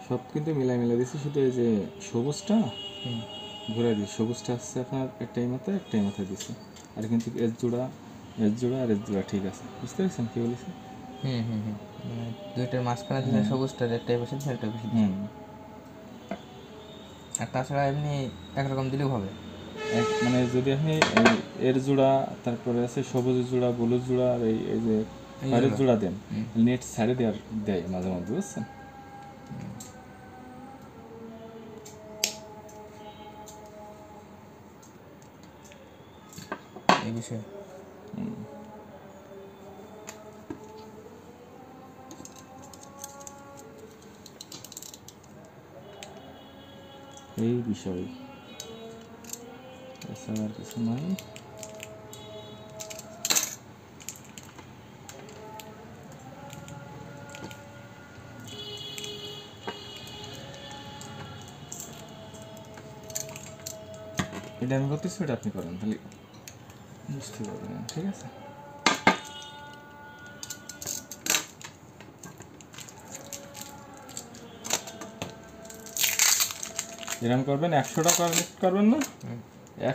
সব কিন্তু মিলাই দিচ্ছি, শুধু এই যে সবুজটা ঘুরে দিই, সবুজটা আসছে আপনার একটাই মাথায় দিচ্ছি, আর কিন্তু এস জোড়া আর এস জোড়া ঠিক আছে, বুঝতে পেরেছেন কী বলেছি? দুইটার মাঝখানে দিলে সবুজটার একটাই বেশি দিচ্ছে, একটা বেশি দিচ্ছে। আর তাছাড়া এমনি একরকম দিলেও হবে, মানে যদি আপনি এর জোড়া, তারপরে আছে সবুজের জোড়া, হলুদ জোড়া, আর এই যে খয়ের জোড়া দেন, নেট সাইডে দেয় মাঝে মধ্যে, বুঝছেন? এই বিষয়ে এই বিষয় এছাড়া আর কিছু নাই। এটা আমি করতেছি, এটা আপনি করেন, তাহলে বুঝতে পারবেন, ঠিক আছে? এরকম করবেন, 100টা করবেন না,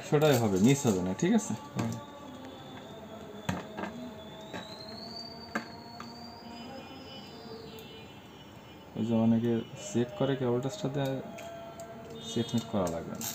100টাই হবে, মিস হবে না, ঠিক আছে? ওই যে অনেকে চেক করে কেবল টেস্টটা দেয়, চেকমেট করা লাগবে না।